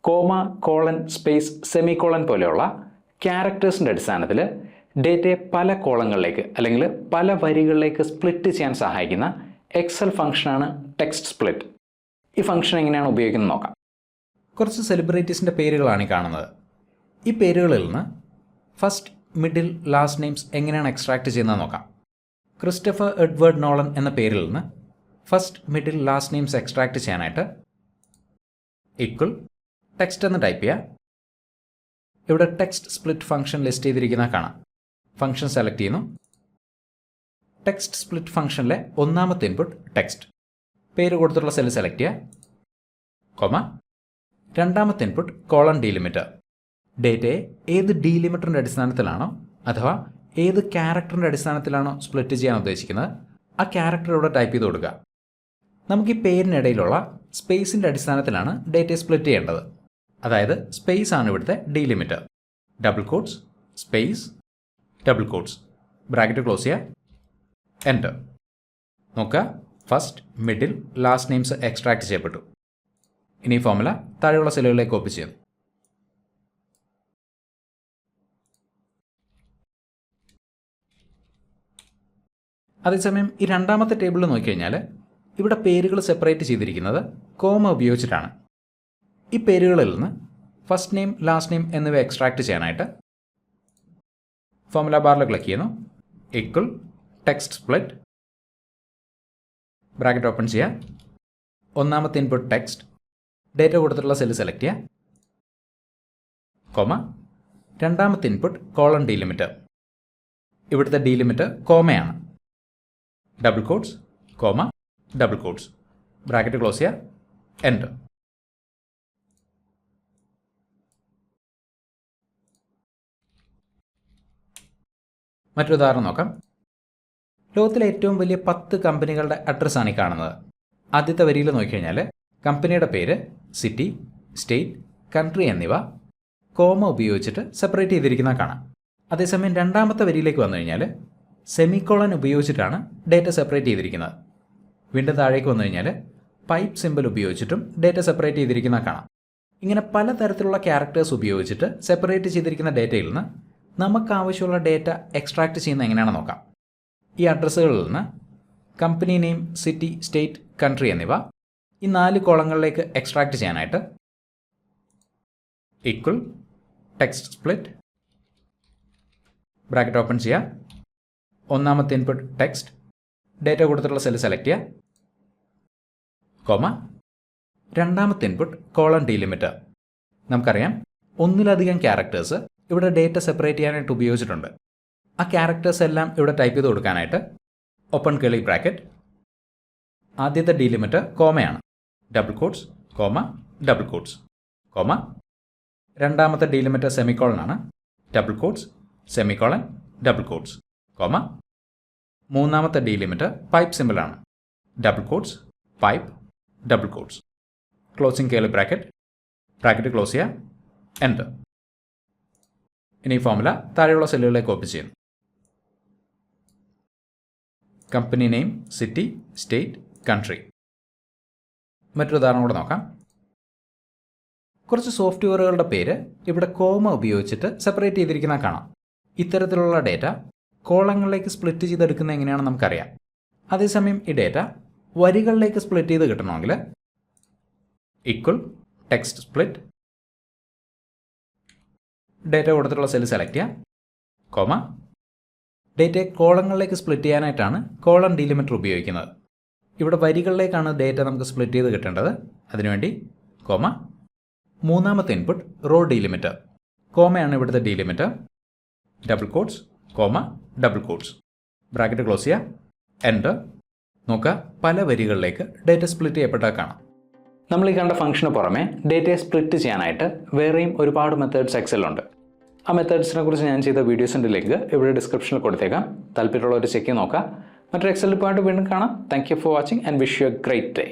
Comma, colon, space, semicolon പോലെയുള്ള ക്യാരക്ടേഴ്സിൻ്റെ അടിസ്ഥാനത്തിൽ ഡേറ്റയെ പല കോളങ്ങളിലേക്ക് അല്ലെങ്കിൽ പല വരികളിലേക്ക് സ്പ്ലിറ്റ് ചെയ്യാൻ സഹായിക്കുന്ന എക്സൽ ഫംഗ്ഷനാണ് ടെക്സ്റ്റ് സ്പ്ലിറ്റ്. ഈ ഫംഗ്ഷൻ എങ്ങനെയാണ് ഉപയോഗിക്കുന്നത് നോക്കാം. കുറച്ച് സെലിബ്രിറ്റീസിൻ്റെ പേരുകളാണ് ഈ കാണുന്നത്. ഈ പേരുകളിൽ നിന്ന് ഫസ്റ്റ്, മിഡിൽ, ലാസ്റ്റ് നെയിംസ് എങ്ങനെയാണ് എക്സ്ട്രാക്ട് ചെയ്യുന്നത് നോക്കാം. ക്രിസ്റ്റഫർ എഡ്വേർഡ് നോളൻ എന്ന പേരിൽ നിന്ന് first, middle, last names extract ചെയ്യാനായിട്ട് ഈക്വൽ ടെക്സ്റ്റ് എന്ന് ടൈപ്പ് ചെയ്യുക. ഇവിടെ ടെക്സ്റ്റ് സ്പ്ലിറ്റ് ഫംഗ്ഷൻ ലിസ്റ്റ് ചെയ്തിരിക്കുന്ന കാണാം. ഫംഗ്ഷൻ സെലക്ട് ചെയ്യുന്നു. ടെക്സ്റ്റ് സ്പ്ലിറ്റ് ഫംഗ്ഷനിലെ ഒന്നാമത്തെ ഇൻപുട്ട് ടെക്സ്റ്റ്, പേര് കൊടുത്തിട്ടുള്ള സെല്ല് സെലക്ട് ചെയ്യുക, കോമ, രണ്ടാമത്തെ ഇൻപുട്ട് കോളൻ ഡീലിമിറ്റർ, ഡേറ്റയെ ഏത് ഡീലിമിറ്ററിൻ്റെ അടിസ്ഥാനത്തിലാണോ അഥവാ ഏത് ക്യാരക്ടറിൻ്റെ അടിസ്ഥാനത്തിലാണോ സ്പ്ലിറ്റ് ചെയ്യാൻ ഉദ്ദേശിക്കുന്നത് ആ ക്യാരക്ടർ ഇവിടെ ടൈപ്പ് ചെയ്ത് കൊടുക്കുക. നമുക്ക് ഈ പേരിനിടയിലുള്ള സ്പേസിൻ്റെ അടിസ്ഥാനത്തിലാണ് ഡേറ്റയെ സ്പ്ലിറ്റ് ചെയ്യേണ്ടത്. അതായത് സ്പേസ് ആണ് ഇവിടുത്തെ ഡീലിമിറ്റർ. Double quotes, space, double quotes, bracket close ചെയ്യുക, എൻ്റർ. നോക്കുക, first, middle, last names extract ചെയ്യപ്പെട്ടു. ഇനി ഈ ഫോർമുല താഴെയുള്ള സെല്ലുകളിലേക്ക് കോപ്പി ചെയ്യുന്നു. അതേസമയം ഈ രണ്ടാമത്തെ ടേബിളിൽ നോക്കിക്കഴിഞ്ഞാൽ ഇവിടെ പേരുകൾ സെപ്പറേറ്റ് ചെയ്തിരിക്കുന്നത് കോമ ഉപയോഗിച്ചിട്ടാണ്. ഈ പേരുകളിൽ നിന്ന് ഫസ്റ്റ് നെയിം, ലാസ്റ്റ് നെയിം എന്നിവ എക്സ്ട്രാക്ട് ചെയ്യാനായിട്ട് ഫോർമുല ബാറിൽ ക്ലിക്ക് ചെയ്യുന്നു. Equal text split, bracket open ചെയ്യുക, ഒന്നാമത്തെ ഇൻപുട്ട് ടെക്സ്റ്റ്, ഡേറ്റ കൊടുത്തിട്ടുള്ള സെല്ല് സെലക്ട് ചെയ്യുക, കോമ, രണ്ടാമത്തെ ഇൻപുട്ട് കോളൻ ഡീലിമിറ്റർ, ഇവിടുത്തെ ഡീലിമിറ്റർ കോമയാണ്, double quotes, comma, double quotes, bracket close ചെയ്യുക, എൻ്റർ. മറ്റൊരു ഉദാഹരണം നോക്കാം. ലോകത്തിലെ ഏറ്റവും വലിയ 10 കമ്പനികളുടെ അഡ്രസ്സാണ് ഈ കാണുന്നത്. ആദ്യത്തെ വരിയിൽ നോക്കിക്കഴിഞ്ഞാൽ കമ്പനിയുടെ പേര്, സിറ്റി, സ്റ്റേറ്റ്, കൺട്രി എന്നിവ കോമ ഉപയോഗിച്ചിട്ട് സെപ്പറേറ്റ് ചെയ്തിരിക്കുന്ന കാണാം. അതേസമയം രണ്ടാമത്തെ വരിയിലേക്ക് വന്നു കഴിഞ്ഞാൽ സെമികോളൻ ഉപയോഗിച്ചിട്ടാണ് ഡേറ്റ സെപ്പറേറ്റ് ചെയ്തിരിക്കുന്നത്. വീണ്ടും താഴേക്ക് വന്നു കഴിഞ്ഞാൽ പൈപ്പ് സിമ്പിൾ ഉപയോഗിച്ചിട്ടും ഡേറ്റ സെപ്പറേറ്റ് ചെയ്തിരിക്കുന്ന കാണാം. ഇങ്ങനെ പലതരത്തിലുള്ള ക്യാരക്ടേഴ്സ് ഉപയോഗിച്ചിട്ട് സെപ്പറേറ്റ് ചെയ്തിരിക്കുന്ന ഡേറ്റയിൽ നിന്ന് നമുക്ക് ആവശ്യമുള്ള ഡേറ്റ എക്സ്ട്രാക്ട് ചെയ്യുന്നത് എങ്ങനെയാണെന്ന് നോക്കാം. ഈ അഡ്രസ്സുകളിൽ നിന്ന് company name, city, state, country എന്നിവ ഈ 4 കോളങ്ങളിലേക്ക് എക്സ്ട്രാക്ട് ചെയ്യാനായിട്ട് equal text split, bracket open ചെയ്യുക, ഒന്നാമത്തെ ഇൻപുട്ട് ടെക്സ്റ്റ്, ഡേറ്റ കൊടുത്തിട്ടുള്ള സെല്ല് സെലക്ട് ചെയ്യുക, കോമ, രണ്ടാമത്തെ ഇൻപുട്ട് കോളൻ ഡീലിമിറ്റർ. നമുക്കറിയാം ഒന്നിലധികം ക്യാരക്ടേഴ്സ് ഇവിടെ ഡേറ്റ സെപ്പറേറ്റ് ചെയ്യാനായിട്ട് ഉപയോഗിച്ചിട്ടുണ്ട്. ആ ക്യാരക്ടേഴ്സ് എല്ലാം ഇവിടെ ടൈപ്പ് ചെയ്ത് കൊടുക്കാനായിട്ട് ഓപ്പൺ കേളി ബ്രാക്കറ്റ്, ആദ്യത്തെ ഡീലിമിറ്റർ കോമയാണ്, double quotes, comma, double quotes, comma, രണ്ടാമത്തെ ഡീലിമിറ്റർ സെമിക്കോളൻ ആണ്, double quotes, semicolon, double quotes, comma, മൂന്നാമത്തെ ഡീലിമിറ്റർ പൈപ്പ് സിമ്പിളാണ്, double quotes, pipe, double quotes, closing curly bracket, bracket close ചെയ്യുക, enter. ഇനി ഈ formula താഴെയുള്ള സെല്ലുകളിലേക്ക് കോപ്പി ചെയ്യുന്നു. Company name, city, state, country. മറ്റൊരു ഉദാഹരണം കൂടെ നോക്കാം. കുറച്ച് സോഫ്റ്റ്വെയറുകളുടെ പേര് ഇവിടെ കോമ ഉപയോഗിച്ചിട്ട് സെപ്പറേറ്റ് ചെയ്തിരിക്കുന്ന കാണാം. ഇത്തരത്തിലുള്ള ഡേറ്റ കോളങ്ങളിലേക്ക് സ്പ്ലിറ്റ് ചെയ്തെടുക്കുന്നത് എങ്ങനെയാണെന്ന് നമുക്കറിയാം. അതേസമയം ഈ ഡേറ്റ വരികളിലേക്ക് സ്പ്ലിറ്റ് ചെയ്ത് കിട്ടണമെങ്കിൽ ഈക്വൽ ടെക്സ്റ്റ് സ്പ്ലിറ്റ്, ഡേറ്റ കൊടുത്തിട്ടുള്ള സെല്ല് സെലക്ട് ചെയ്യുക, കോമ, ഡേറ്റയെ കോളങ്ങളിലേക്ക് സ്പ്ലിറ്റ് ചെയ്യാനായിട്ടാണ് കോളൻ ഡീലിമിറ്റർ ഉപയോഗിക്കുന്നത്. ഇവിടെ വരികളിലേക്കാണ് ഡേറ്റ നമുക്ക് സ്പ്ലിറ്റ് ചെയ്ത് കിട്ടേണ്ടത്. അതിനുവേണ്ടി കോമ, മൂന്നാമത്തെ ഇൻപുട്ട് റോ ഡീലിമിറ്റർ, കോമയാണ് ഇവിടുത്തെ ഡീലിമിറ്റർ, double quotes, comma, double quotes, bracket close ചെയ്യുക, എൻ്റർ. നോക്കുക, പല വരികളിലേക്ക് ഡേറ്റ സ്പ്ലിറ്റ് ചെയ്യപ്പെട്ടാൽ കാണാം. നമ്മൾ ഈ കണ്ട ഫംഗ്ഷന് പുറമെ ഡേറ്റയെ സ്പ്ലിറ്റ് ചെയ്യാനായിട്ട് വേറെയും ഒരുപാട് മെത്തേഡ്സ് എക്സലുണ്ട്. ആ മെത്തേഡ്സിനെ കുറിച്ച് ഞാൻ ചെയ്ത വീഡിയോസിൻ്റെ ലിങ്ക് ഇവിടെ ഡിസ്ക്രിപ്ഷനിൽ കൊടുത്തേക്കാം. താല്പര്യമുള്ളവർ ചെക്ക് ചെയ്ത് നോക്കാം. മറ്റൊരു എക്സൽ പോയിട്ട് വീണ്ടും കാണാം. Thank you for watching and wish you A great day.